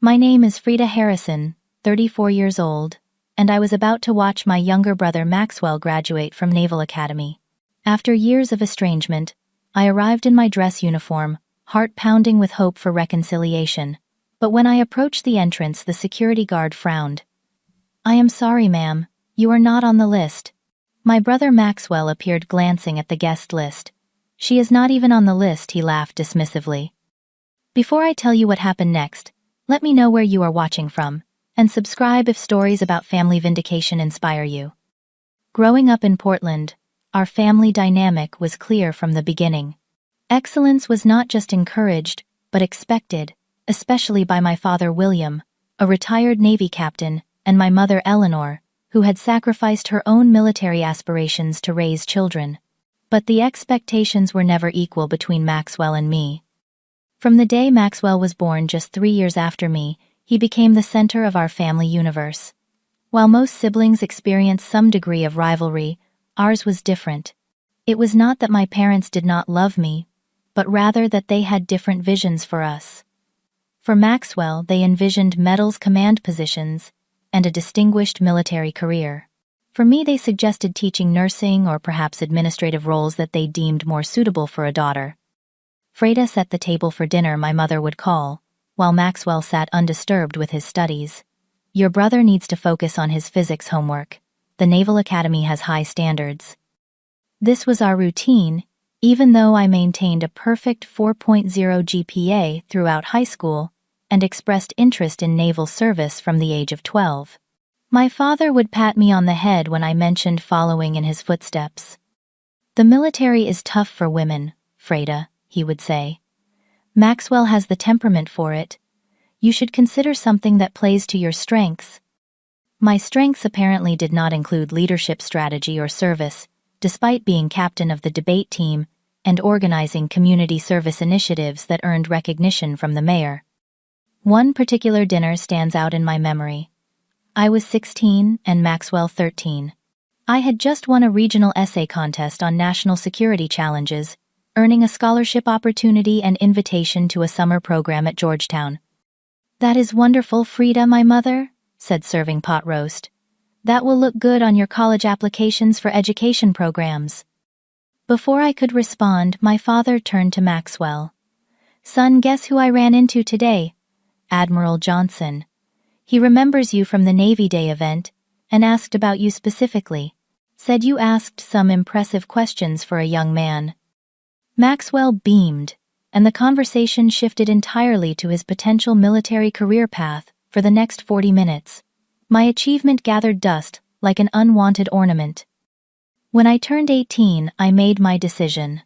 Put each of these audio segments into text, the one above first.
My name is Freda Harrison, 34 years old, and I was about to watch my younger brother Maxwell graduate from Naval Academy. After years of estrangement, I arrived in my dress uniform, heart pounding with hope for reconciliation. But when I approached the entrance, the security guard frowned. "I am sorry, ma'am, you are not on the list." My brother Maxwell appeared, glancing at the guest list. "She is not even on the list," he laughed dismissively. Before I tell you what happened next, let me know where you are watching from, and subscribe if stories about family vindication inspire you. Growing up in Portland, our family dynamic was clear from the beginning. Excellence was not just encouraged, but expected, especially by my father William, a retired Navy captain, and my mother Eleanor, who had sacrificed her own military aspirations to raise children. But the expectations were never equal between Maxwell and me. From the day Maxwell was born just 3 years after me, he became the center of our family universe. While most siblings experience some degree of rivalry, ours was different. It was not that my parents did not love me, but rather that they had different visions for us. For Maxwell, they envisioned medals, command positions, and a distinguished military career. For me, they suggested teaching, nursing, or perhaps administrative roles that they deemed more suitable for a daughter. Freda set the table for dinner, my mother would call, while Maxwell sat undisturbed with his studies. "Your brother needs to focus on his physics homework. The Naval Academy has high standards." This was our routine, even though I maintained a perfect 4.0 GPA throughout high school and expressed interest in naval service from the age of 12. My father would pat me on the head when I mentioned following in his footsteps. "The military is tough for women, Freda," he would say. "Maxwell has the temperament for it. You should consider something that plays to your strengths." My strengths apparently did not include leadership, strategy, or service, despite being captain of the debate team and organizing community service initiatives that earned recognition from the mayor. One particular dinner stands out in my memory. I was 16 and Maxwell 13. I had just won a regional essay contest on national security challenges, earning a scholarship opportunity and invitation to a summer program at Georgetown. "That is wonderful, Freda," my mother said, serving pot roast. "That will look good on your college applications for education programs." Before I could respond, my father turned to Maxwell. "Son, guess who I ran into today? Admiral Johnson. He remembers you from the Navy Day event and asked about you specifically. Said you asked some impressive questions for a young man." Maxwell beamed, and the conversation shifted entirely to his potential military career path for the next 40 minutes. My achievement gathered dust like an unwanted ornament. When I turned 18, I made my decision.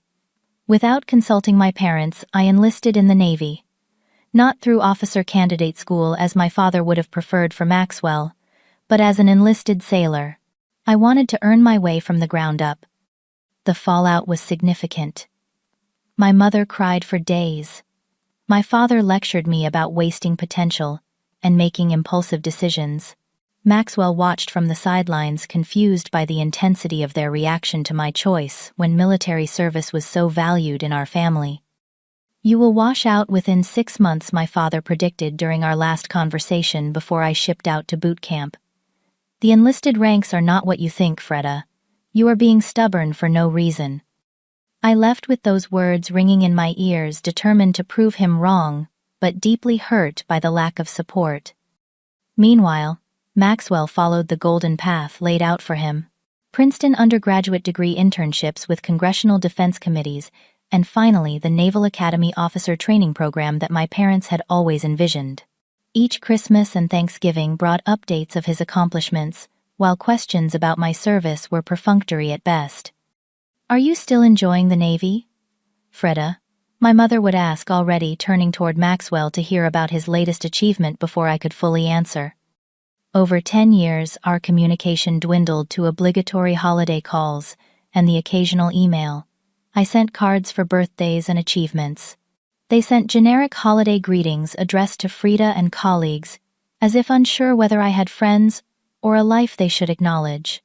Without consulting my parents, I enlisted in the Navy. Not through officer candidate school as my father would have preferred for Maxwell, but as an enlisted sailor. I wanted to earn my way from the ground up. The fallout was significant. My mother cried for days. My father lectured me about wasting potential and making impulsive decisions. Maxwell watched from the sidelines, confused by the intensity of their reaction to my choice when military service was so valued in our family. "You will wash out within 6 months," my father predicted during our last conversation before I shipped out to boot camp. "The enlisted ranks are not what you think, Freda. You are being stubborn for no reason." I left with those words ringing in my ears, determined to prove him wrong, but deeply hurt by the lack of support. Meanwhile, Maxwell followed the golden path laid out for him. Princeton undergraduate degree internships with congressional defense committees, and finally the Naval Academy officer training program that my parents had always envisioned. Each Christmas and Thanksgiving brought updates of his accomplishments, while questions about my service were perfunctory at best. "Are you still enjoying the Navy, Freda?" my mother would ask, already turning toward Maxwell to hear about his latest achievement before I could fully answer. Over 10 years, our communication dwindled to obligatory holiday calls and the occasional email. I sent cards for birthdays and achievements. They sent generic holiday greetings addressed to Freda and colleagues, as if unsure whether I had friends or a life they should acknowledge.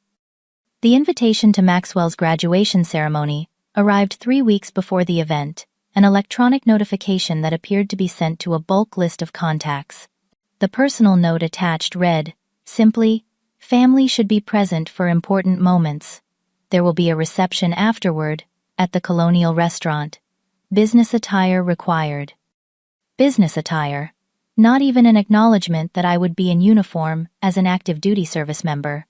The invitation to Maxwell's graduation ceremony arrived 3 weeks before the event, an electronic notification that appeared to be sent to a bulk list of contacts. The personal note attached read, simply, "Family should be present for important moments. There will be a reception afterward, at the Colonial Restaurant. Business attire required." Business attire. Not even an acknowledgement that I would be in uniform as an active duty service member.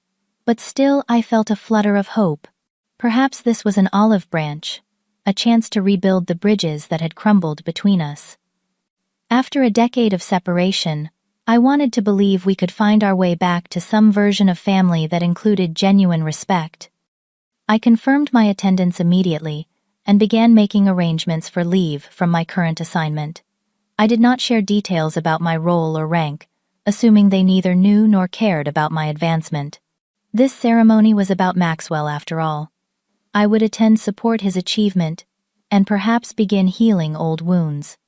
But still I felt a flutter of hope. Perhaps this was an olive branch, a chance to rebuild the bridges that had crumbled between us. After a decade of separation, I wanted to believe we could find our way back to some version of family that included genuine respect. I confirmed my attendance immediately and began making arrangements for leave from my current assignment. I did not share details about my role or rank, assuming they neither knew nor cared about my advancement. This ceremony was about Maxwell after all. I would attend support his achievement and perhaps begin healing old wounds.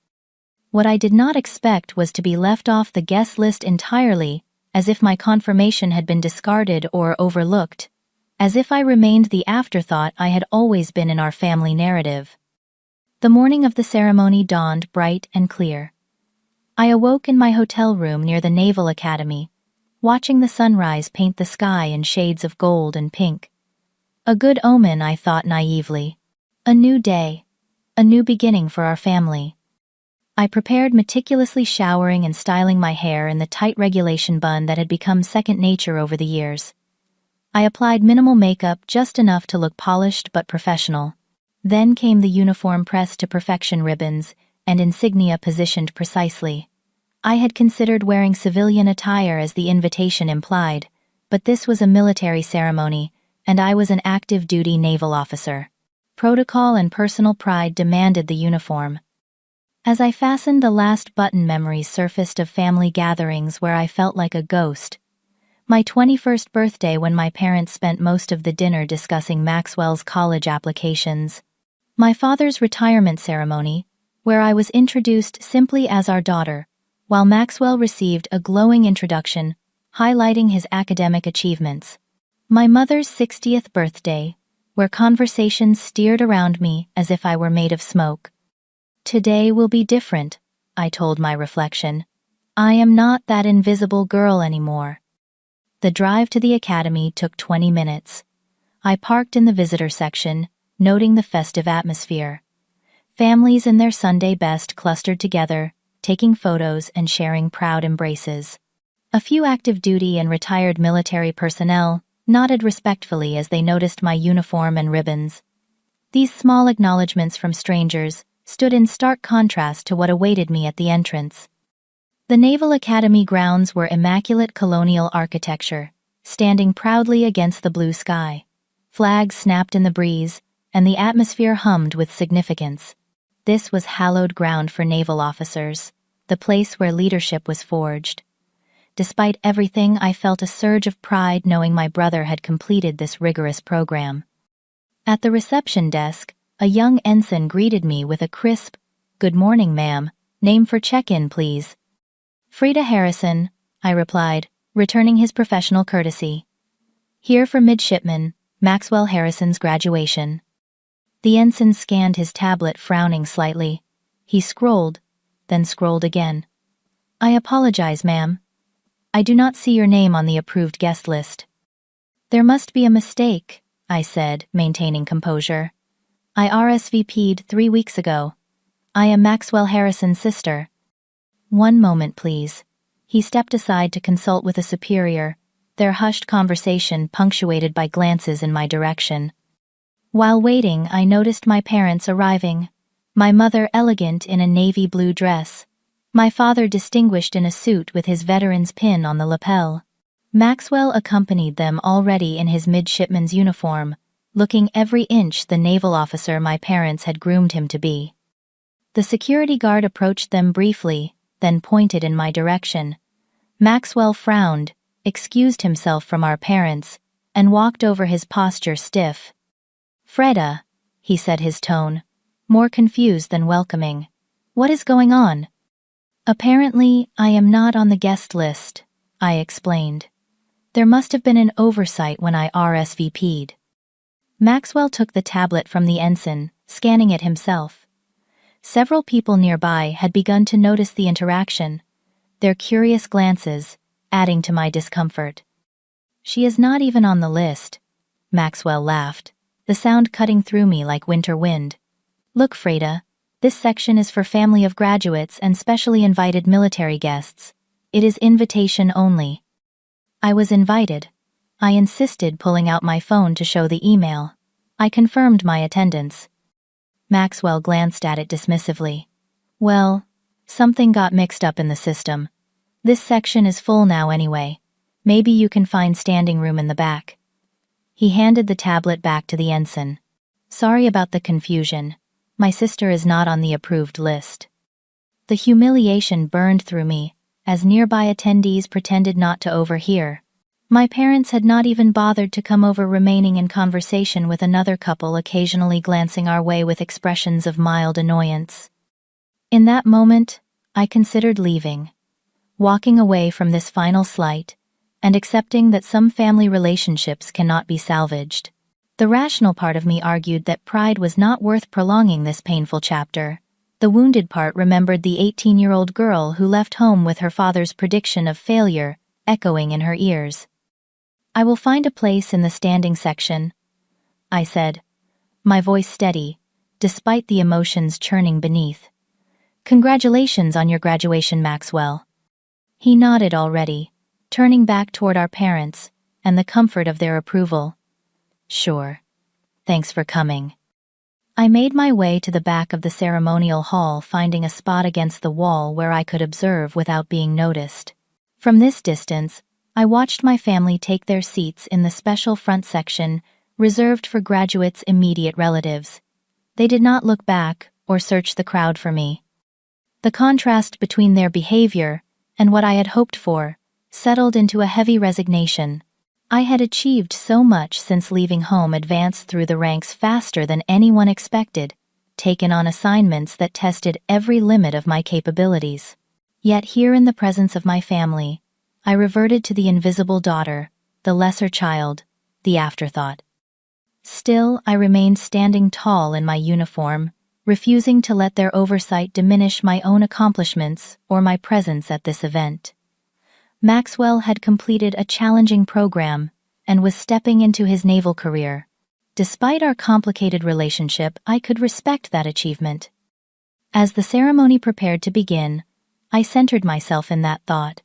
What I did not expect was to be left off the guest list entirely, as if my confirmation had been discarded or overlooked, as if I remained the afterthought I had always been in our family narrative. The morning of the ceremony dawned bright and clear. I awoke in my hotel room near the Naval Academy, watching the sunrise paint the sky in shades of gold and pink. A good omen, I thought naively. A new day. A new beginning for our family. I prepared, meticulously showering and styling my hair in the tight regulation bun that had become second nature over the years. I applied minimal makeup, just enough to look polished but professional. Then came the uniform pressed to perfection, ribbons and insignia positioned precisely. I had considered wearing civilian attire as the invitation implied, but this was a military ceremony, and I was an active duty naval officer. Protocol and personal pride demanded the uniform. As I fastened the last button, memories surfaced of family gatherings where I felt like a ghost. My 21st birthday, when my parents spent most of the dinner discussing Maxwell's college applications. My father's retirement ceremony, where I was introduced simply as our daughter, while Maxwell received a glowing introduction, highlighting his academic achievements. My mother's 60th birthday, where conversations steered around me as if I were made of smoke. Today will be different, I told my reflection. I am not that invisible girl anymore. The drive to the academy took 20 minutes. I parked in the visitor section, noting the festive atmosphere. Families in their Sunday best clustered together, taking photos and sharing proud embraces. A few active duty and retired military personnel nodded respectfully as they noticed my uniform and ribbons. These small acknowledgments from strangers stood in stark contrast to what awaited me at the entrance. The Naval Academy grounds were immaculate colonial architecture, standing proudly against the blue sky. Flags snapped in the breeze, and the atmosphere hummed with significance. This was hallowed ground for naval officers, the place where leadership was forged. Despite everything, I felt a surge of pride knowing my brother had completed this rigorous program. At the reception desk, a young ensign greeted me with a crisp, "Good morning, ma'am. Name for check-in, please." "Freda Harrison," I replied, returning his professional courtesy. "Here for midshipman, Maxwell Harrison's graduation." The ensign scanned his tablet, frowning slightly. He scrolled, then scrolled again. "I apologize, ma'am. I do not see your name on the approved guest list." "There must be a mistake," I said, maintaining composure. "I RSVP'd 3 weeks ago. I am Maxwell Harrison's sister." "One moment, please." He stepped aside to consult with a superior, their hushed conversation punctuated by glances in my direction. While waiting, I noticed my parents arriving. My mother elegant in a navy blue dress. My father distinguished in a suit with his veteran's pin on the lapel. Maxwell accompanied them, already in his midshipman's uniform, looking every inch the naval officer my parents had groomed him to be. The security guard approached them briefly, then pointed in my direction. Maxwell frowned, excused himself from our parents, and walked over, his posture stiff. "Freda," he said, his tone more confused than welcoming. "What is going on?" "Apparently, I am not on the guest list," I explained. "There must have been an oversight when I RSVP'd." Maxwell took the tablet from the ensign, scanning it himself. Several people nearby had begun to notice the interaction, their curious glances adding to my discomfort. "She is not even on the list," Maxwell laughed, the sound cutting through me like winter wind. "Look, Freda, this section is for family of graduates and specially invited military guests. It is invitation only." I was invited. I insisted, pulling out my phone to show the email. I confirmed my attendance. Maxwell glanced at it dismissively. "Well, something got mixed up in the system. This section is full now anyway. Maybe you can find standing room in the back." He handed the tablet back to the ensign. "Sorry about the confusion. My sister is not on the approved list." The humiliation burned through me, as nearby attendees pretended not to overhear. My parents had not even bothered to come over, remaining in conversation with another couple, occasionally glancing our way with expressions of mild annoyance. In that moment, I considered leaving, walking away from this final slight, and accepting that some family relationships cannot be salvaged. The rational part of me argued that pride was not worth prolonging this painful chapter. The wounded part remembered the 18-year-old girl who left home with her father's prediction of failure echoing in her ears. "I will find a place in the standing section," I said, my voice steady, despite the emotions churning beneath. "Congratulations on your graduation, Maxwell." He nodded already, turning back toward our parents and the comfort of their approval. "Sure. Thanks for coming." I made my way to the back of the ceremonial hall, finding a spot against the wall where I could observe without being noticed. From this distance, I watched my family take their seats in the special front section reserved for graduates' immediate relatives. They did not look back or search the crowd for me. The contrast between their behavior and what I had hoped for settled into a heavy resignation. I had achieved so much since leaving home, advanced through the ranks faster than anyone expected, taken on assignments that tested every limit of my capabilities. Yet here, in the presence of my family, I reverted to the invisible daughter, the lesser child, the afterthought. Still, I remained standing tall in my uniform, refusing to let their oversight diminish my own accomplishments or my presence at this event. Maxwell had completed a challenging program and was stepping into his naval career. Despite our complicated relationship, I could respect that achievement. As the ceremony prepared to begin, I centered myself in that thought.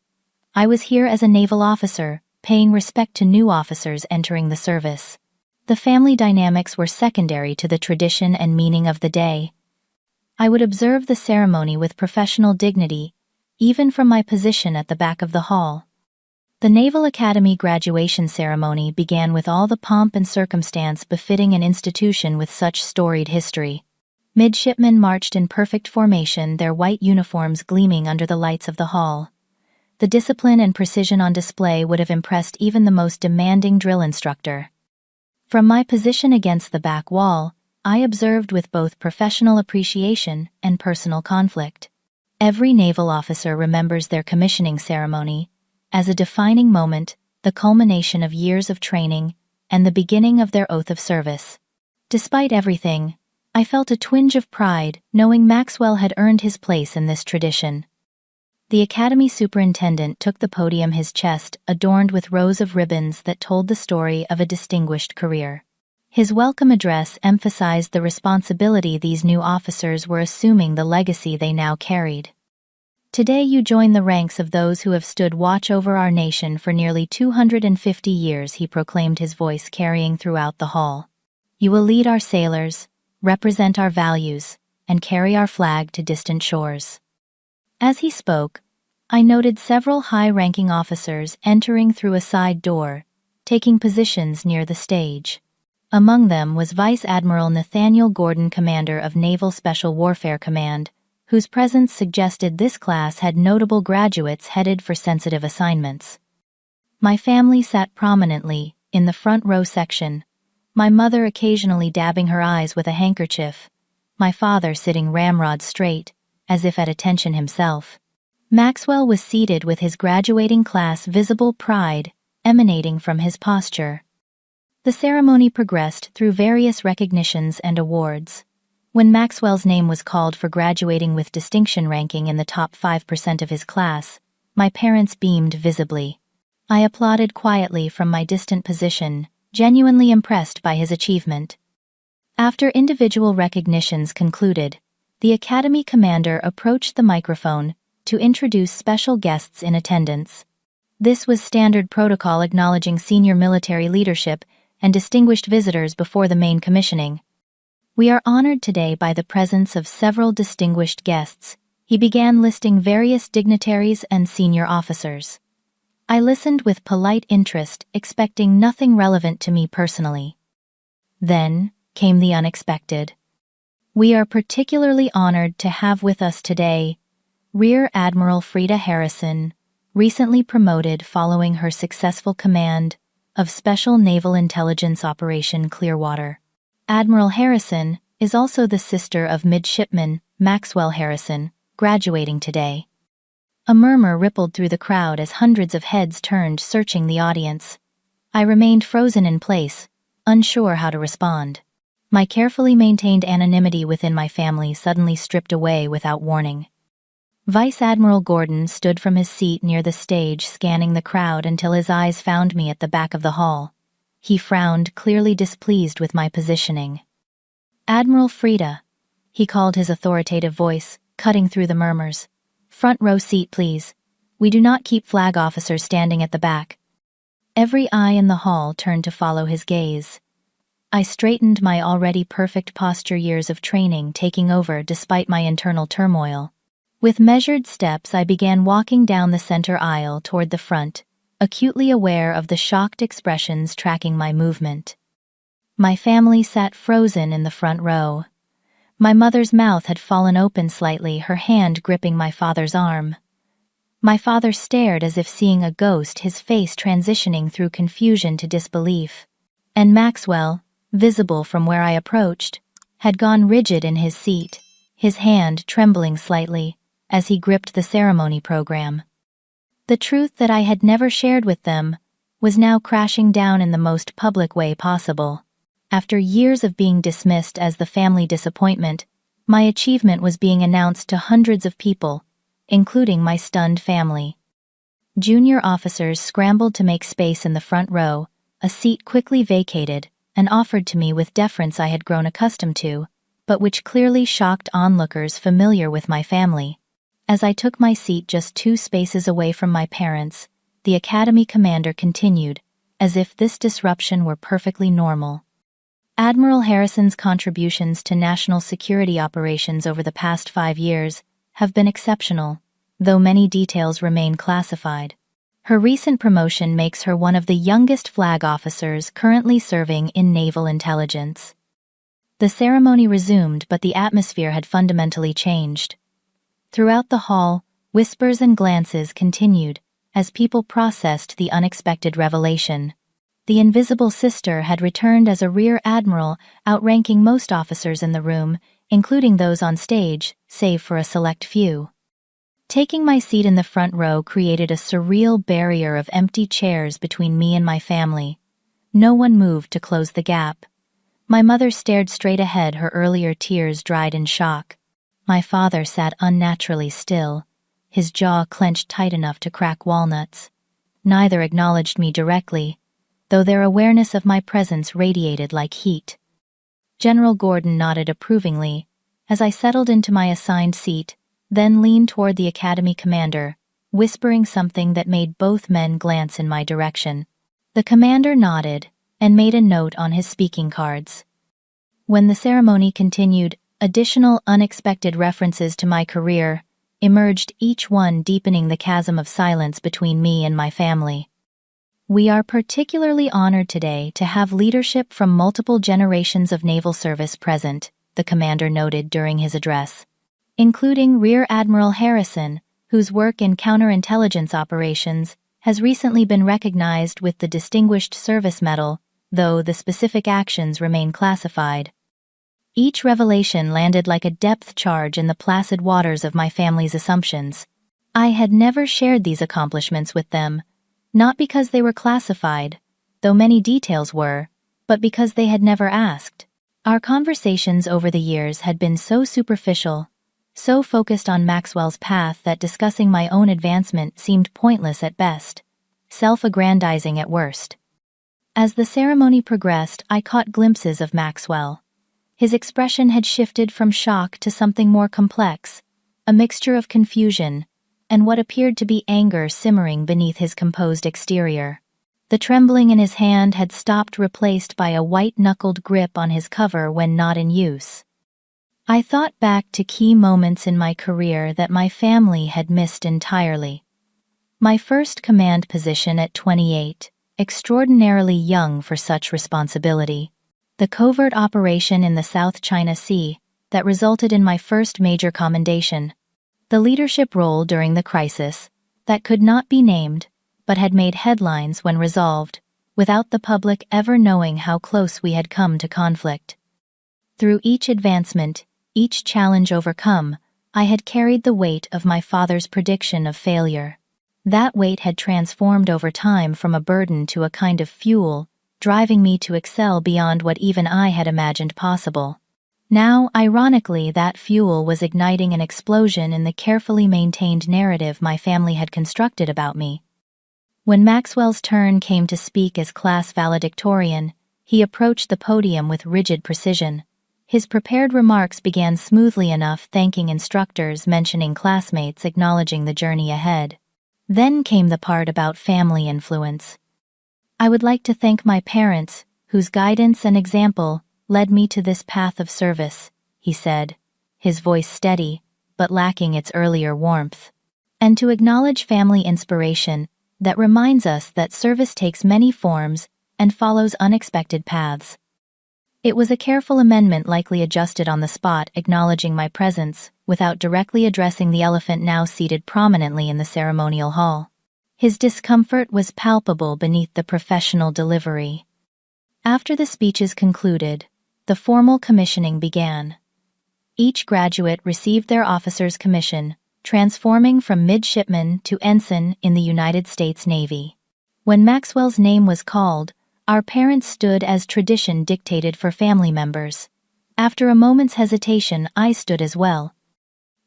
I was here as a naval officer, paying respect to new officers entering the service. The family dynamics were secondary to the tradition and meaning of the day. I would observe the ceremony with professional dignity, even from my position at the back of the hall. The Naval Academy graduation ceremony began with all the pomp and circumstance befitting an institution with such storied history. Midshipmen marched in perfect formation, their white uniforms gleaming under the lights of the hall. The discipline and precision on display would have impressed even the most demanding drill instructor. From my position against the back wall, I observed with both professional appreciation and personal conflict. Every naval officer remembers their commissioning ceremony as a defining moment, the culmination of years of training, and the beginning of their oath of service. Despite everything, I felt a twinge of pride knowing Maxwell had earned his place in this tradition. The Academy superintendent took the podium, his chest adorned with rows of ribbons that told the story of a distinguished career. His welcome address emphasized the responsibility these new officers were assuming, the legacy they now carried. "Today you join the ranks of those who have stood watch over our nation for nearly 250 years, he proclaimed, his voice carrying throughout the hall. "You will lead our sailors, represent our values, and carry our flag to distant shores." As he spoke, I noted several high-ranking officers entering through a side door, taking positions near the stage. Among them was Vice Admiral Nathaniel Gordon, commander of Naval Special Warfare Command, whose presence suggested this class had notable graduates headed for sensitive assignments. My family sat prominently in the front row section, my mother occasionally dabbing her eyes with a handkerchief, my father sitting ramrod straight, as if at attention himself. Maxwell was seated with his graduating class, visible pride emanating from his posture. The ceremony progressed through various recognitions and awards. When Maxwell's name was called for graduating with distinction, ranking in the top 5% of his class, My parents beamed visibly. I applauded quietly from my distant position, genuinely impressed by his achievement. After individual recognitions concluded, the Academy commander approached the microphone to introduce special guests in attendance. This was standard protocol acknowledging senior military leadership and distinguished visitors before the main commissioning. We are honored today by the presence of several distinguished guests. He began listing various dignitaries and senior officers. I listened with polite interest, expecting nothing relevant to me personally. Then came the unexpected. We are particularly honored to have with us today Rear Admiral Freda Harrison, recently promoted following her successful command of Special Naval Intelligence Operation Clearwater. Admiral Harrison is also the sister of Midshipman Maxwell Harrison, graduating today. A murmur rippled through the crowd as hundreds of heads turned, searching the audience. I remained frozen in place, unsure how to respond. My carefully maintained anonymity within my family suddenly stripped away without warning. Vice Admiral Gordon stood from his seat near the stage, scanning the crowd until his eyes found me at the back of the hall. He frowned, clearly displeased with my positioning. "Admiral Freda," he called, his authoritative voice cutting through the murmurs. "Front row seat, please. We do not keep flag officers standing at the back." Every eye in the hall turned to follow his gaze. I straightened, my already perfect posture, years of training taking over despite my internal turmoil. With measured steps, I began walking down the center aisle toward the front, acutely aware of the shocked expressions tracking my movement. My family sat frozen in the front row. My mother's mouth had fallen open slightly, her hand gripping my father's arm. My father stared as if seeing a ghost, his face transitioning through confusion to disbelief. And Maxwell, visible from where I approached, had gone rigid in his seat, his hand trembling slightly as he gripped the ceremony program. The truth that I had never shared with them was now crashing down in the most public way possible. After years of being dismissed as the family disappointment, my achievement was being announced to hundreds of people, including my stunned family. Junior officers scrambled to make space in the front row, a seat quickly vacated and offered to me with deference I had grown accustomed to, but which clearly shocked onlookers familiar with my family. As I took my seat just 2 spaces away from my parents, the Academy commander continued, as if this disruption were perfectly normal. "Admiral Harrison's contributions to national security operations over the past 5 years have been exceptional, though many details remain classified. Her recent promotion makes her one of the youngest flag officers currently serving in naval intelligence." The ceremony resumed, but the atmosphere had fundamentally changed. Throughout the hall, whispers and glances continued as people processed the unexpected revelation. The invisible sister had returned as a rear admiral, outranking most officers in the room, including those on stage, save for a select few. Taking my seat in the front row created a surreal barrier of empty chairs between me and my family. No one moved to close the gap. My mother stared straight ahead, her earlier tears dried in shock. My father sat unnaturally still, his jaw clenched tight enough to crack walnuts. Neither acknowledged me directly, though their awareness of my presence radiated like heat. General Gordon nodded approvingly as I settled into my assigned seat, then leaned toward the Academy commander, whispering something that made both men glance in my direction. The commander nodded and made a note on his speaking cards. When the ceremony continued, additional unexpected references to my career emerged, each one deepening the chasm of silence between me and my family. "We are particularly honored today to have leadership from multiple generations of naval service present," the commander noted during his address, "including Rear Admiral Harrison, whose work in counterintelligence operations has recently been recognized with the Distinguished Service Medal, though the specific actions remain classified." Each revelation landed like a depth charge in the placid waters of my family's assumptions. I had never shared these accomplishments with them, not because they were classified, though many details were, but because they had never asked. Our conversations over the years had been so superficial, so focused on Maxwell's path that discussing my own advancement seemed pointless at best, self-aggrandizing at worst. As the ceremony progressed, I caught glimpses of Maxwell. His expression had shifted from shock to something more complex, a mixture of confusion and what appeared to be anger simmering beneath his composed exterior. The trembling in his hand had stopped, replaced by a white-knuckled grip on his cover when not in use. I thought back to key moments in my career that my family had missed entirely. My first command position at 28, extraordinarily young for such responsibility. The covert operation in the South China Sea that resulted in my first major commendation. The leadership role during the crisis that could not be named but had made headlines when resolved, without the public ever knowing how close we had come to conflict. Through each advancement, each challenge overcome, I had carried the weight of my father's prediction of failure. That weight had transformed over time from a burden to a kind of fuel, driving me to excel beyond what even I had imagined possible. Now, ironically, that fuel was igniting an explosion in the carefully maintained narrative my family had constructed about me. When Maxwell's turn came to speak as class valedictorian, he approached the podium with rigid precision. His prepared remarks began smoothly enough, thanking instructors, mentioning classmates, acknowledging the journey ahead. Then came the part about family influence. I would like to thank my parents, whose guidance and example led me to this path of service, he said, his voice steady, but lacking its earlier warmth. And to acknowledge family inspiration that reminds us that service takes many forms and follows unexpected paths. It was a careful amendment, likely adjusted on the spot, acknowledging my presence, without directly addressing the elephant now seated prominently in the ceremonial hall. His discomfort was palpable beneath the professional delivery. After the speeches concluded, the formal commissioning began. Each graduate received their officer's commission, transforming from midshipman to ensign in the United States Navy. When Maxwell's name was called, our parents stood as tradition dictated for family members. After a moment's hesitation, I stood as well.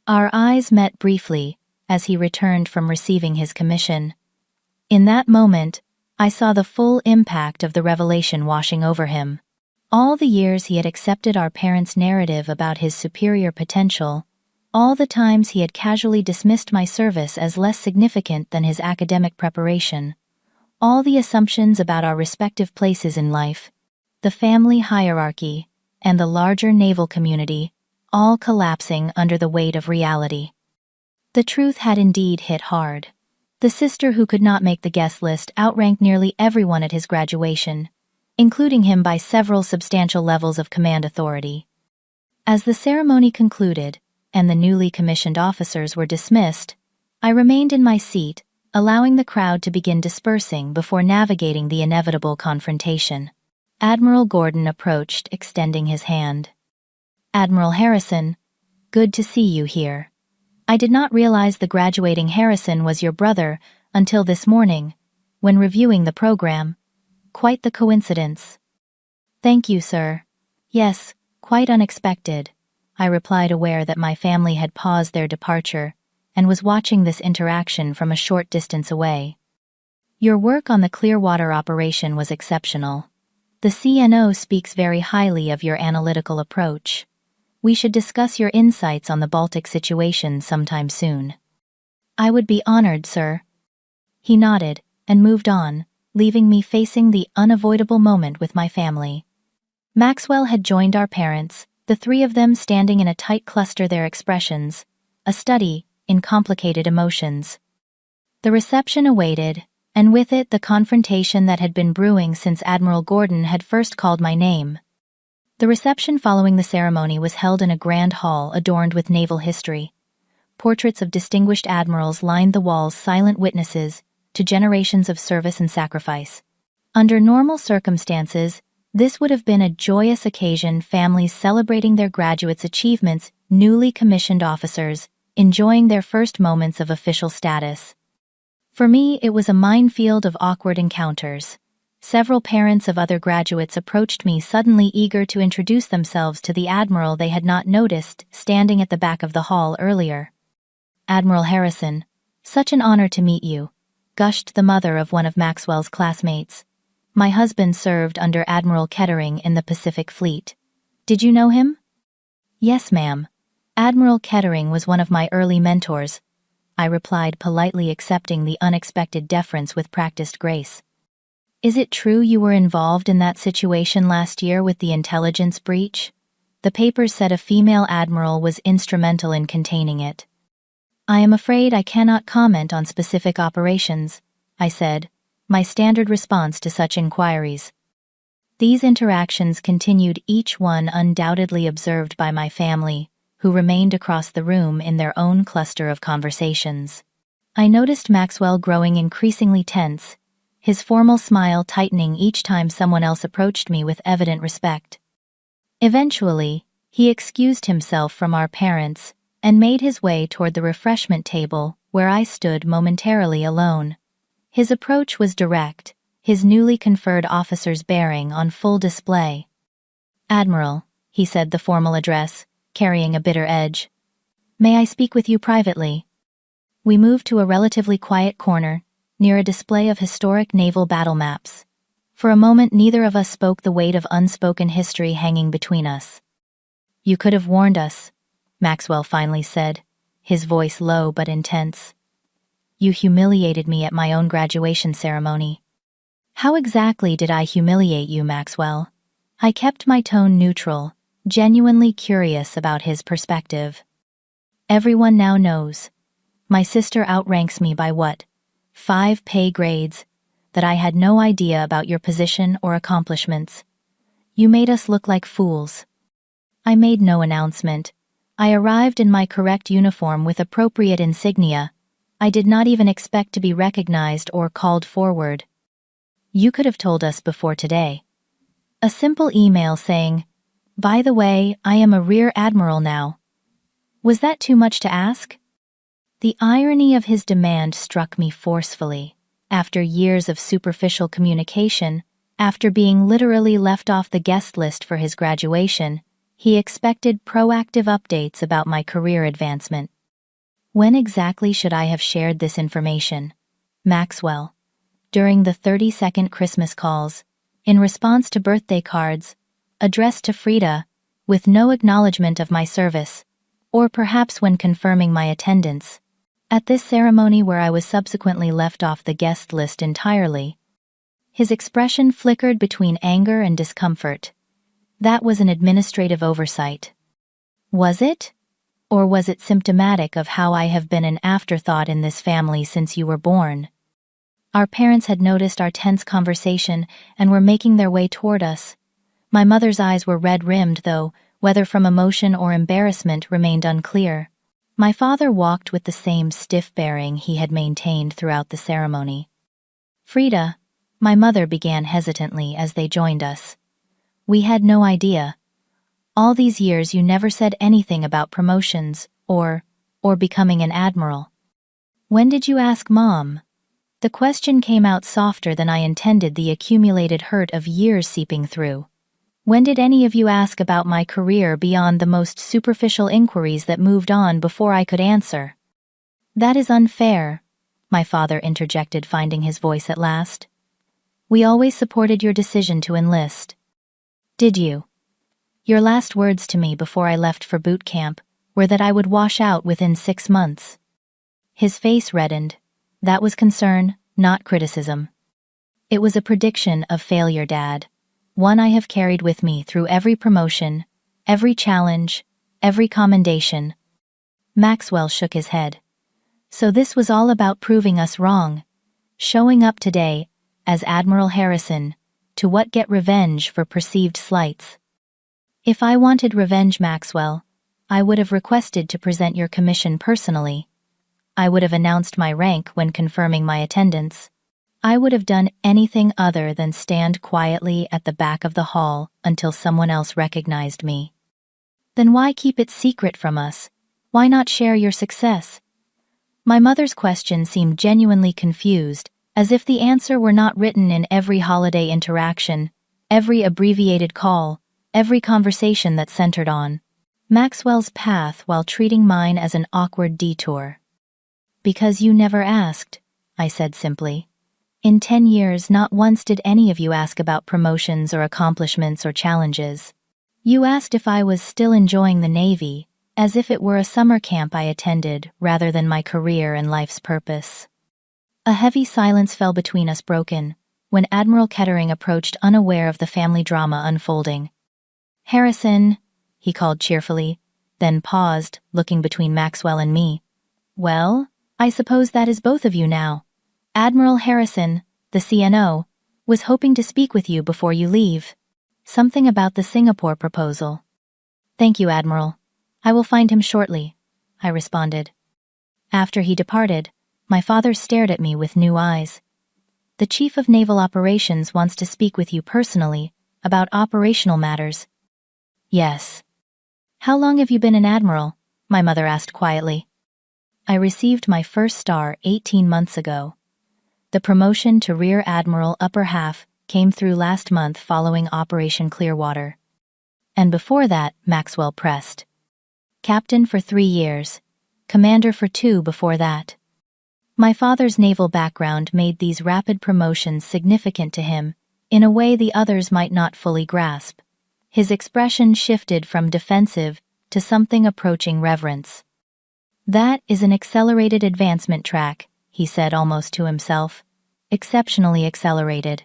Our eyes met briefly as he returned from receiving his commission. In that moment, I saw the full impact of the revelation washing over him. All the years he had accepted our parents' narrative about his superior potential, all the times he had casually dismissed my service as less significant than his academic preparation, all the assumptions about our respective places in life, the family hierarchy, and the larger naval community, all collapsing under the weight of reality. The truth had indeed hit hard. The sister who could not make the guest list outranked nearly everyone at his graduation, including him by several substantial levels of command authority. As the ceremony concluded, and the newly commissioned officers were dismissed, I remained in my seat, allowing the crowd to begin dispersing before navigating the inevitable confrontation. Admiral Gordon approached, extending his hand. "Admiral Harrison, good to see you here. I did not realize the graduating Harrison was your brother until this morning, when reviewing the program. Quite the coincidence." "Thank you, sir. Yes, quite unexpected," I replied, aware that my family had paused their departure and was watching this interaction from a short distance away. "Your work on the Clearwater operation was exceptional. The CNO speaks very highly of your analytical approach. We should discuss your insights on the Baltic situation sometime soon." "I would be honored, sir." He nodded and moved on, leaving me facing the unavoidable moment with my family. Maxwell had joined our parents, the three of them standing in a tight cluster, their expressions a study in complicated emotions. The reception awaited, and with it the confrontation that had been brewing since Admiral Gordon had first called my name. The reception following the ceremony was held in a grand hall adorned with naval history. Portraits of distinguished admirals lined the walls, silent witnesses to generations of service and sacrifice. Under normal circumstances, this would have been a joyous occasion, families celebrating their graduates' achievements, newly commissioned officers enjoying their first moments of official status. For me, it was a minefield of awkward encounters. Several parents of other graduates approached me, suddenly eager to introduce themselves to the Admiral they had not noticed standing at the back of the hall earlier. "Admiral Harrison, such an honor to meet you," gushed the mother of one of Maxwell's classmates. "My husband served under Admiral Kettering in the Pacific Fleet. Did you know him?" "Yes, ma'am. Admiral Kettering was one of my early mentors," I replied, politely accepting the unexpected deference with practiced grace. "Is it true you were involved in that situation last year with the intelligence breach? The papers said a female admiral was instrumental in containing it." "I am afraid I cannot comment on specific operations," I said, my standard response to such inquiries. These interactions continued, each one undoubtedly observed by my family, who remained across the room in their own cluster of conversations. I noticed Maxwell growing increasingly tense, his formal smile tightening each time someone else approached me with evident respect. Eventually, he excused himself from our parents and made his way toward the refreshment table where I stood momentarily alone. His approach was direct, his newly conferred officer's bearing on full display. "Admiral," he said, the formal address carrying a bitter edge. "May I speak with you privately?" We moved to a relatively quiet corner, near a display of historic naval battle maps. For a moment neither of us spoke, the weight of unspoken history hanging between us. "You could have warned us," Maxwell finally said, his voice low but intense. "You humiliated me at my own graduation ceremony." "How exactly did I humiliate you, Maxwell?" I kept my tone neutral, genuinely curious about his perspective. "Everyone now knows. My sister outranks me by what? 5 pay grades, that I had no idea about your position or accomplishments. You made us look like fools." I made no announcement. I arrived in my correct uniform with appropriate insignia. I did not even expect to be recognized or called forward. "You could have told us before today." A simple email saying, "By the way, I am a Rear Admiral now." Was that too much to ask? The irony of his demand struck me forcefully. After years of superficial communication, after being literally left off the guest list for his graduation, he expected proactive updates about my career advancement. When exactly should I have shared this information? Maxwell. During the 30-second Christmas calls, in response to birthday cards, addressed to Freda, with no acknowledgement of my service, or perhaps when confirming my attendance. At this ceremony where I was subsequently left off the guest list entirely. His expression flickered between anger and discomfort. That was an administrative oversight. Was it? Or was it symptomatic of how I have been an afterthought in this family since you were born? Our parents had noticed our tense conversation and were making their way toward us. My mother's eyes were red-rimmed, though, whether from emotion or embarrassment remained unclear. My father walked with the same stiff bearing he had maintained throughout the ceremony. "Freda," my mother began hesitantly as they joined us. "We had no idea. All these years you never said anything about promotions or becoming an admiral. When did you ask Mom?" The question came out softer than I intended, the accumulated hurt of years seeping through. "When did any of you ask about my career beyond the most superficial inquiries that moved on before I could answer?" "That is unfair," my father interjected, finding his voice at last. "We always supported your decision to enlist." "Did you? Your last words to me before I left for boot camp were that I would wash out within 6 months. His face reddened. That was concern, not criticism. "It was a prediction of failure, Dad. One I have carried with me through every promotion, every challenge, every commendation." Maxwell shook his head. "So this was all about proving us wrong. Showing up today, as Admiral Harrison, to get revenge for perceived slights." "If I wanted revenge, Maxwell, I would have requested to present your commission personally. I would have announced my rank when confirming my attendance. I would have done anything other than stand quietly at the back of the hall until someone else recognized me." "Then why keep it secret from us? Why not share your success?" My mother's question seemed genuinely confused, as if the answer were not written in every holiday interaction, every abbreviated call, every conversation that centered on Maxwell's path while treating mine as an awkward detour. "Because you never asked," I said simply. "In 10 years, not once did any of you ask about promotions or accomplishments or challenges. You asked if I was still enjoying the Navy, as if it were a summer camp I attended rather than my career and life's purpose." A heavy silence fell between us, broken when Admiral Kettering approached, unaware of the family drama unfolding. "Harrison," he called cheerfully, then paused, looking between Maxwell and me. "Well, I suppose that is both of you now. Admiral Harrison, the CNO, was hoping to speak with you before you leave. Something about the Singapore proposal." "Thank you, Admiral. I will find him shortly," I responded. After he departed, my father stared at me with new eyes. "The Chief of Naval Operations wants to speak with you personally, about operational matters." "Yes." "How long have you been an admiral?" my mother asked quietly. "I received my first star 18 months ago. The promotion to Rear Admiral Upper Half came through last month following Operation Clearwater." "And before that," Maxwell pressed. "Captain for 3 years. Commander for 2 before that." My father's naval background made these rapid promotions significant to him, in a way the others might not fully grasp. His expression shifted from defensive to something approaching reverence. "That is an accelerated advancement track," he said almost to himself. "Exceptionally accelerated."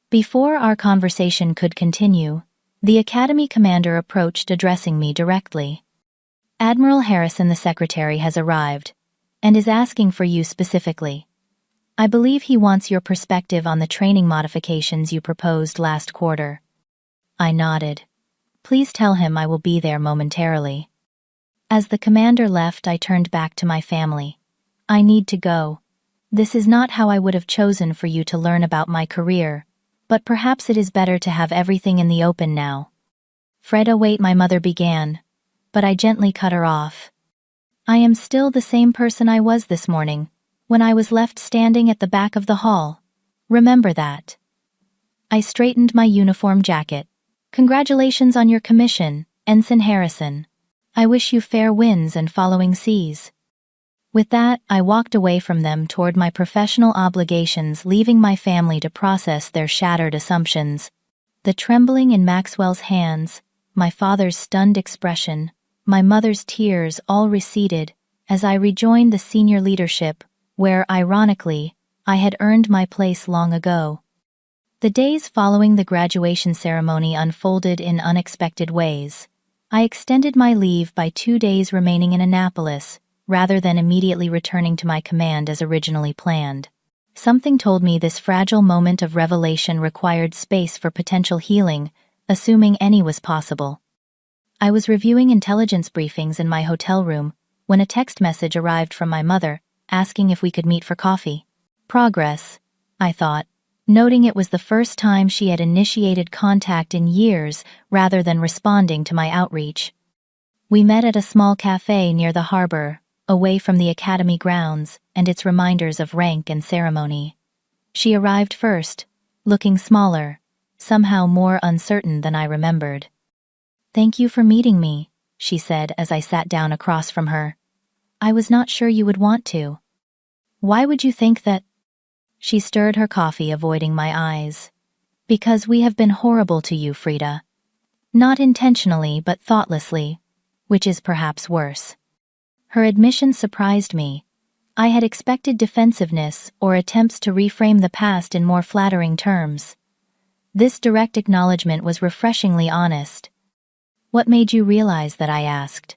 Before our conversation could continue, the Academy commander approached, addressing me directly. "Admiral Harrison, the secretary, has arrived, and is asking for you specifically. I believe he wants your perspective on the training modifications you proposed last quarter." I nodded. "Please tell him I will be there momentarily." As the commander left, I turned back to my family. "I need to go. This is not how I would have chosen for you to learn about my career, but perhaps it is better to have everything in the open now." "Freda, wait," my mother began, but I gently cut her off. "I am still the same person I was this morning, when I was left standing at the back of the hall. Remember that." I straightened my uniform jacket. "Congratulations on your commission, Ensign Harrison. I wish you fair winds and following seas." With that, I walked away from them toward my professional obligations, leaving my family to process their shattered assumptions. The trembling in Maxwell's hands, my father's stunned expression, my mother's tears all receded as I rejoined the senior leadership, where, ironically, I had earned my place long ago. The days following the graduation ceremony unfolded in unexpected ways. I extended my leave by 2 days, remaining in Annapolis, rather than immediately returning to my command as originally planned. Something told me this fragile moment of revelation required space for potential healing, assuming any was possible. I was reviewing intelligence briefings in my hotel room when a text message arrived from my mother, asking if we could meet for coffee. Progress, I thought, noting it was the first time she had initiated contact in years rather than responding to my outreach. We met at a small cafe near the harbor, away from the academy grounds and its reminders of rank and ceremony. She arrived first, looking smaller, somehow more uncertain than I remembered. "Thank you for meeting me," she said as I sat down across from her. "I was not sure you would want to." "Why would you think that?" She stirred her coffee, avoiding my eyes. "Because we have been horrible to you, Freda. Not intentionally, but thoughtlessly, which is perhaps worse." Her admission surprised me. I had expected defensiveness or attempts to reframe the past in more flattering terms. This direct acknowledgement was refreshingly honest. "What made you realize that?" I asked.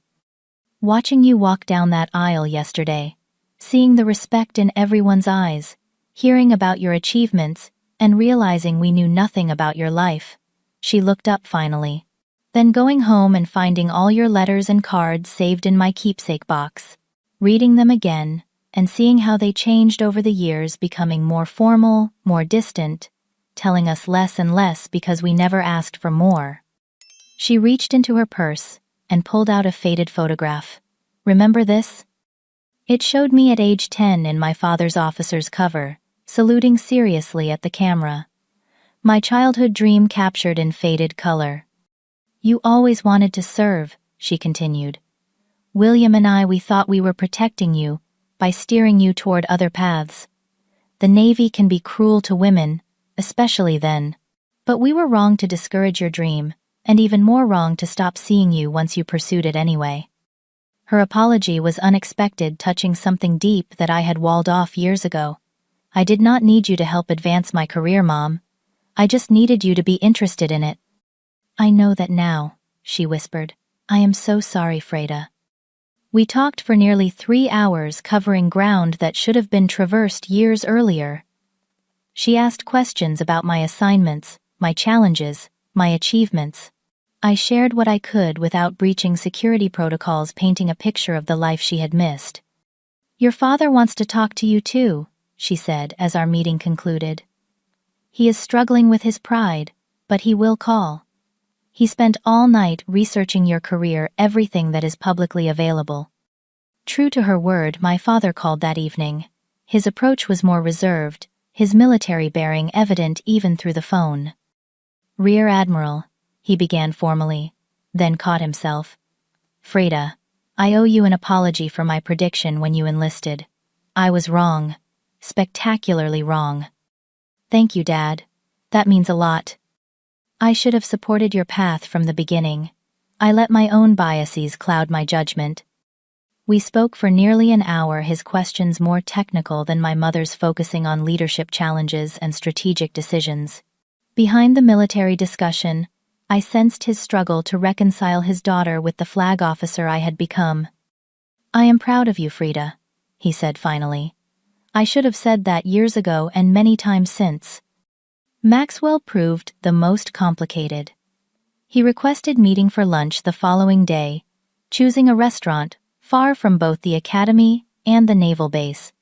"Watching you walk down that aisle yesterday, seeing the respect in everyone's eyes, hearing about your achievements, and realizing we knew nothing about your life." She looked up finally. "Then going home and finding all your letters and cards saved in my keepsake box, reading them again, and seeing how they changed over the years, becoming more formal, more distant, telling us less and less because we never asked for more." She reached into her purse and pulled out a faded photograph. "Remember this?" It showed me at age 10 in my father's officer's cover, saluting seriously at the camera. My childhood dream captured in faded color. You always wanted to serve, she continued. William and we thought we were protecting you by steering you toward other paths. The Navy can be cruel to women, especially then. But we were wrong to discourage your dream, and even more wrong to stop seeing you once you pursued it anyway. Her apology was unexpected, touching something deep that I had walled off years ago. I did not need you to help advance my career, Mom. I just needed you to be interested in it. I know that now, she whispered. I am so sorry, Freda. We talked for nearly 3 hours, covering ground that should have been traversed years earlier. She asked questions about my assignments, my challenges, my achievements. I shared what I could without breaching security protocols, painting a picture of the life she had missed. Your father wants to talk to you too, she said as our meeting concluded. He is struggling with his pride, but he will call. He spent all night researching your career, everything that is publicly available. True to her word, my father called that evening. His approach was more reserved, his military bearing evident even through the phone. Rear Admiral, he began formally, then caught himself. Freda, I owe you an apology for my prediction when you enlisted. I was wrong. Spectacularly wrong. Thank you, Dad. That means a lot. I should have supported your path from the beginning. I let my own biases cloud my judgment. We spoke for nearly an hour, his questions more technical than my mother's, focusing on leadership challenges and strategic decisions. Behind the military discussion, I sensed his struggle to reconcile his daughter with the flag officer I had become. I am proud of you, Freda, he said finally. I should have said that years ago and many times since. Maxwell proved the most complicated. He requested meeting for lunch the following day, choosing a restaurant far from both the academy and the naval base.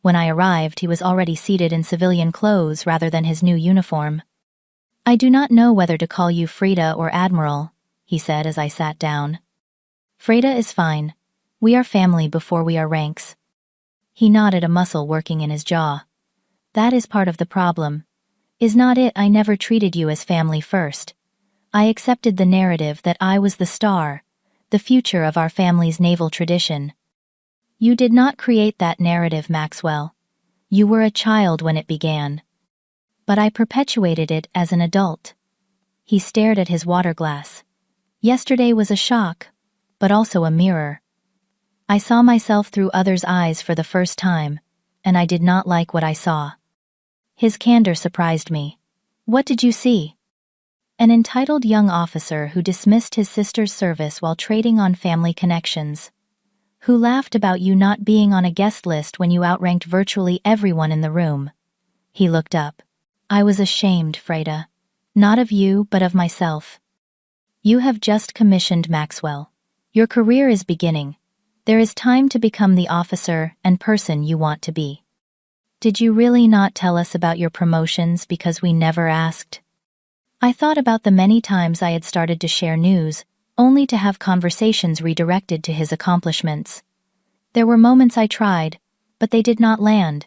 When I arrived, he was already seated in civilian clothes rather than his new uniform. I do not know whether to call you Freda or Admiral, he said as I sat down. Freda is fine. We are family before we are ranks. He nodded, a muscle working in his jaw. That is part of the problem. Is not it? I never treated you as family first. I accepted the narrative that I was the star, the future of our family's naval tradition. You did not create that narrative, Maxwell. You were a child when it began. But I perpetuated it as an adult. He stared at his water glass. Yesterday was a shock, but also a mirror. I saw myself through others' eyes for the first time, and I did not like what I saw. His candor surprised me. What did you see? An entitled young officer who dismissed his sister's service while trading on family connections. Who laughed about you not being on a guest list when you outranked virtually everyone in the room. He looked up. I was ashamed, Freda. Not of you, but of myself. You have just commissioned, Maxwell. Your career is beginning. There is time to become the officer and person you want to be. Did you really not tell us about your promotions because we never asked? I thought about the many times I had started to share news, only to have conversations redirected to his accomplishments. There were moments I tried, but they did not land.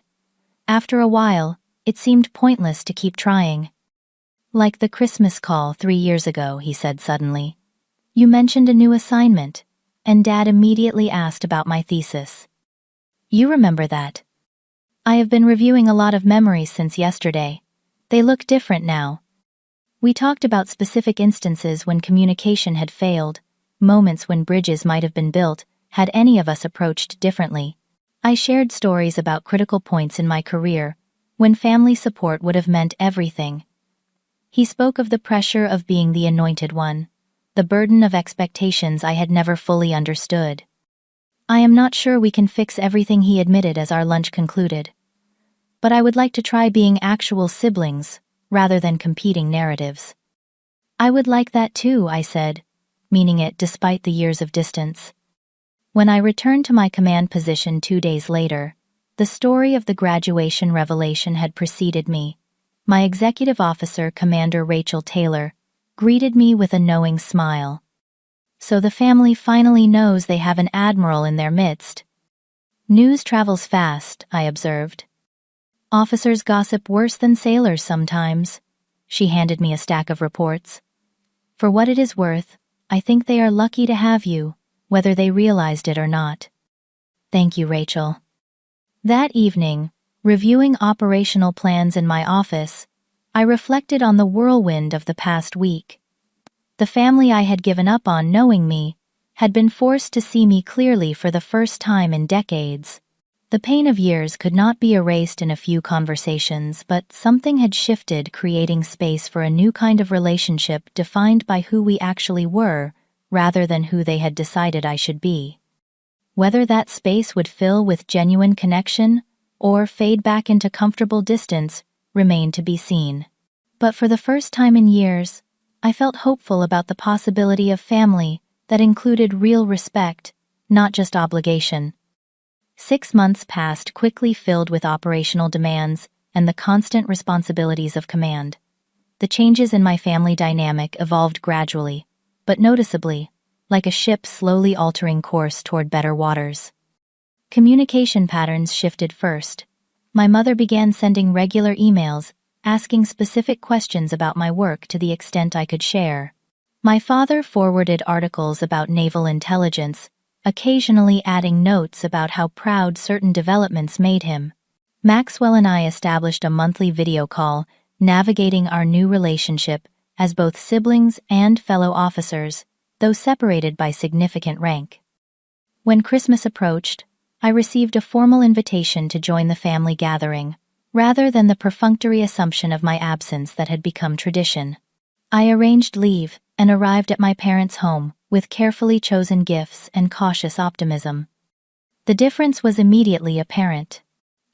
After a while, it seemed pointless to keep trying. Like the Christmas call 3 years ago, he said suddenly. You mentioned a new assignment, and Dad immediately asked about my thesis. You remember that? I have been reviewing a lot of memories since yesterday. They look different now. We talked about specific instances when communication had failed, moments when bridges might have been built, had any of us approached differently. I shared stories about critical points in my career, when family support would have meant everything. He spoke of the pressure of being the anointed one, the burden of expectations I had never fully understood. I am not sure we can fix everything, he admitted as our lunch concluded. But I would like to try being actual siblings, rather than competing narratives. I would like that too, I said, meaning it despite the years of distance. When I returned to my command position 2 days later, the story of the graduation revelation had preceded me. My executive officer, Commander Rachel Taylor, greeted me with a knowing smile. So the family finally knows they have an admiral in their midst. News travels fast, I observed. Officers gossip worse than sailors sometimes. She handed me a stack of reports. For what it is worth, I think they are lucky to have you, whether they realized it or not. Thank you, Rachel. That evening, reviewing operational plans in my office, I reflected on the whirlwind of the past week. The family I had given up on knowing me had been forced to see me clearly for the first time in decades. The pain of years could not be erased in a few conversations, but something had shifted, creating space for a new kind of relationship defined by who we actually were, rather than who they had decided I should be. Whether that space would fill with genuine connection or fade back into comfortable distance remained to be seen. But for the first time in years, I felt hopeful about the possibility of family that included real respect, not just obligation. 6 months passed quickly, filled with operational demands and the constant responsibilities of command. The changes in my family dynamic evolved gradually, but noticeably, like a ship slowly altering course toward better waters. Communication patterns shifted first. My mother began sending regular emails, asking specific questions about my work to the extent I could share. My father forwarded articles about naval intelligence, occasionally adding notes about how proud certain developments made him. Maxwell and I established a monthly video call, navigating our new relationship as both siblings and fellow officers, though separated by significant rank. When Christmas approached, I received a formal invitation to join the family gathering, rather than the perfunctory assumption of my absence that had become tradition. I arranged leave and arrived at my parents' home with carefully chosen gifts and cautious optimism. The difference was immediately apparent.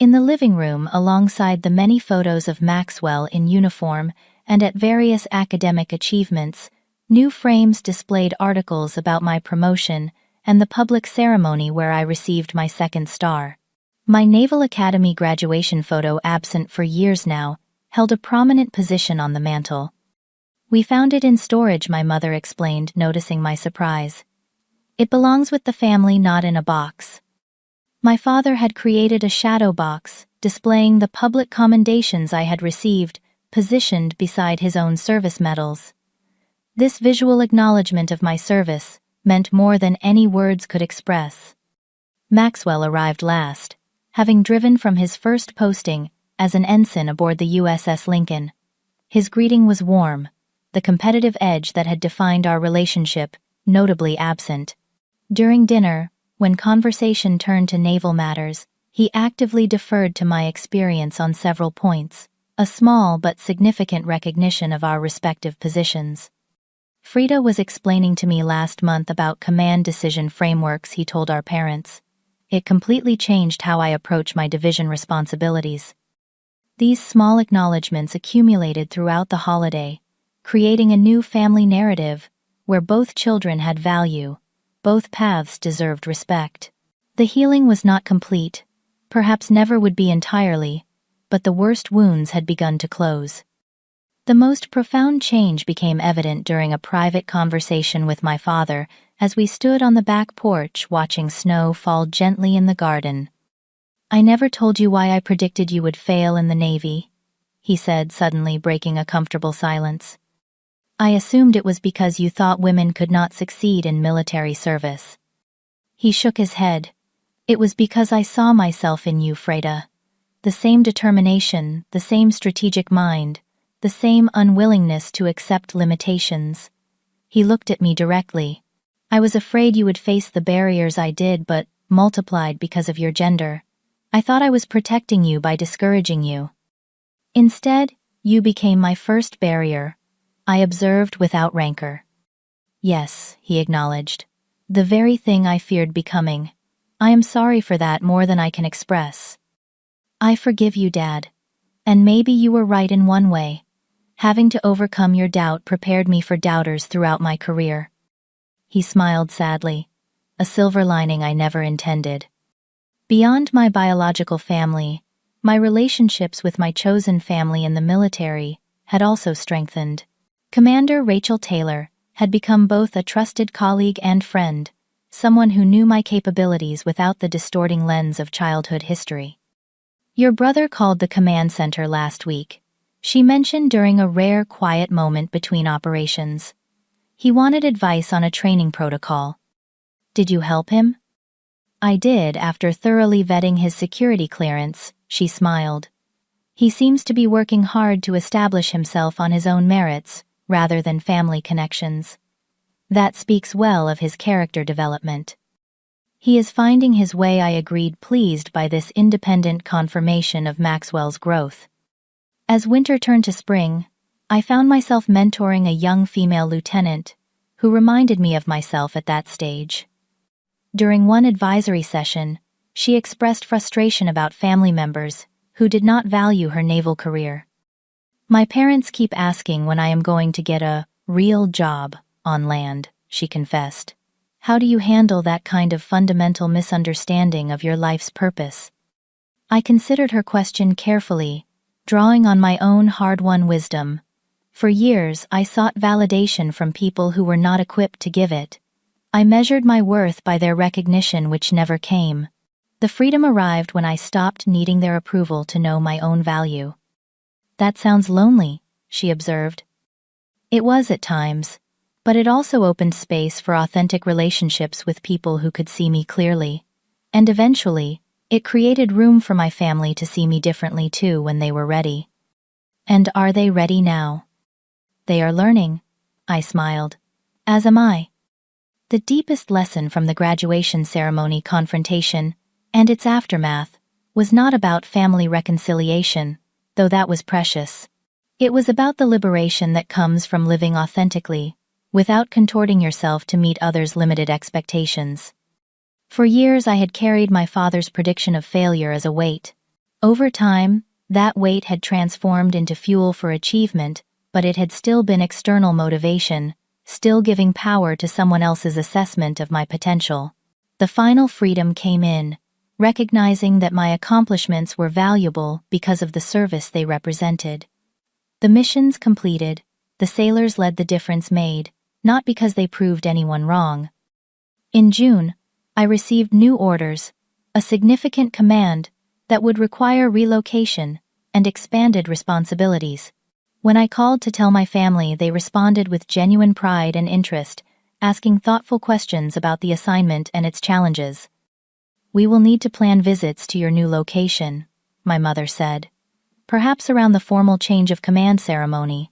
In the living room, alongside the many photos of Maxwell in uniform and at various academic achievements, new frames displayed articles about my promotion and the public ceremony where I received my second star. My Naval Academy graduation photo, absent for years now, held a prominent position on the mantel. "We found it in storage," my mother explained, noticing my surprise. "It belongs with the family, not in a box." My father had created a shadow box, displaying the public commendations I had received, positioned beside his own service medals. This visual acknowledgement of my service meant more than any words could express. Maxwell arrived last, having driven from his first posting as an ensign aboard the USS Lincoln. His greeting was warm, the competitive edge that had defined our relationship notably absent. During dinner, when conversation turned to naval matters, he actively deferred to my experience on several points, a small but significant recognition of our respective positions. Freda was explaining to me last month about command decision frameworks, he told our parents. It completely changed how I approach my division responsibilities. These small acknowledgments accumulated throughout the holiday, creating a new family narrative where both children had value, both paths deserved respect. The healing was not complete, perhaps never would be entirely, but the worst wounds had begun to close. The most profound change became evident during a private conversation with my father as we stood on the back porch watching snow fall gently in the garden. "I never told you why I predicted you would fail in the Navy," he said, suddenly breaking a comfortable silence. "I assumed it was because you thought women could not succeed in military service." He shook his head. "It was because I saw myself in you, Freda. The same determination, the same strategic mind, the same unwillingness to accept limitations." He looked at me directly. "I was afraid you would face the barriers I did, but multiplied because of your gender. I thought I was protecting you by discouraging you. Instead, you became my first barrier," I observed without rancor. "Yes," he acknowledged. "The very thing I feared becoming. I am sorry for that more than I can express." "I forgive you, Dad. And maybe you were right in one way. Having to overcome your doubt prepared me for doubters throughout my career." He smiled sadly, a silver lining I never intended. Beyond my biological family, my relationships with my chosen family in the military had also strengthened. Commander Rachel Taylor had become both a trusted colleague and friend, someone who knew my capabilities without the distorting lens of childhood history. Your brother called the command center last week. She mentioned during a rare quiet moment between operations. He wanted advice on a training protocol. Did you help him? I did after thoroughly vetting his security clearance, she smiled. He seems to be working hard to establish himself on his own merits, rather than family connections. That speaks well of his character development. He is finding his way, I agreed, pleased by this independent confirmation of Maxwell's growth. As winter turned to spring, I found myself mentoring a young female lieutenant, who reminded me of myself at that stage. During one advisory session, she expressed frustration about family members who did not value her naval career. My parents keep asking when I am going to get a real job on land, she confessed. How do you handle that kind of fundamental misunderstanding of your life's purpose? I considered her question carefully, drawing on my own hard-won wisdom. For years, I sought validation from people who were not equipped to give it. I measured my worth by their recognition, which never came. The freedom arrived when I stopped needing their approval to know my own value. That sounds lonely, she observed. It was at times, but it also opened space for authentic relationships with people who could see me clearly. And eventually, it created room for my family to see me differently too when they were ready. And are they ready now? They are learning, I smiled. As am I. The deepest lesson from the graduation ceremony confrontation, and its aftermath, was not about family reconciliation, though that was precious. It was about the liberation that comes from living authentically, without contorting yourself to meet others' limited expectations. For years I had carried my father's prediction of failure as a weight. Over time, that weight had transformed into fuel for achievement, but it had still been external motivation, still giving power to someone else's assessment of my potential. The final freedom came in, recognizing that my accomplishments were valuable because of the service they represented. The missions completed, the sailors led the difference made, not because they proved anyone wrong. In June, I received new orders, a significant command that would require relocation and expanded responsibilities. When I called to tell my family, they responded with genuine pride and interest, asking thoughtful questions about the assignment and its challenges. We will need to plan visits to your new location, my mother said. Perhaps around the formal change of command ceremony.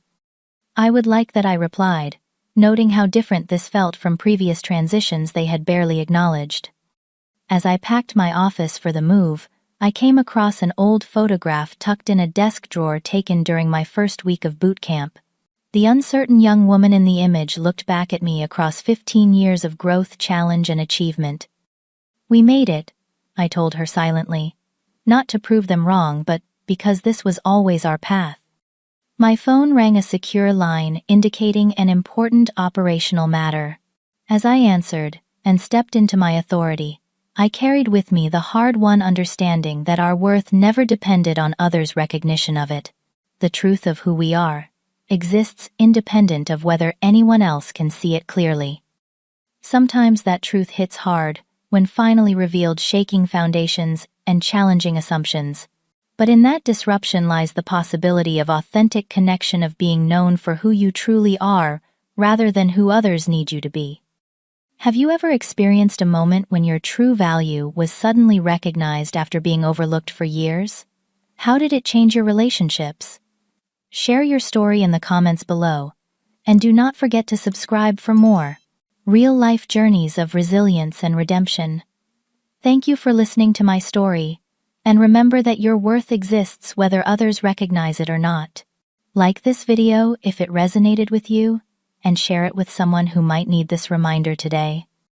I would like that, I replied, noting how different this felt from previous transitions they had barely acknowledged. As I packed my office for the move, I came across an old photograph tucked in a desk drawer taken during my first week of boot camp. The uncertain young woman in the image looked back at me across 15 years of growth, challenge, and achievement. We made it, I told her silently. Not to prove them wrong, but because this was always our path. My phone rang, a secure line indicating an important operational matter. As I answered and stepped into my authority, I carried with me the hard-won understanding that our worth never depended on others' recognition of it. The truth of who we are exists independent of whether anyone else can see it clearly. Sometimes that truth hits hard when finally revealed, shaking foundations and challenging assumptions. But in that disruption lies the possibility of authentic connection, of being known for who you truly are rather than who others need you to be. Have you ever experienced a moment when your true value was suddenly recognized after being overlooked for years? How did it change your relationships? Share your story in the comments below, and do not forget to subscribe for more real-life journeys of resilience and redemption. Thank you for listening to my story, and remember that your worth exists whether others recognize it or not. Like this video if it resonated with you, and share it with someone who might need this reminder today.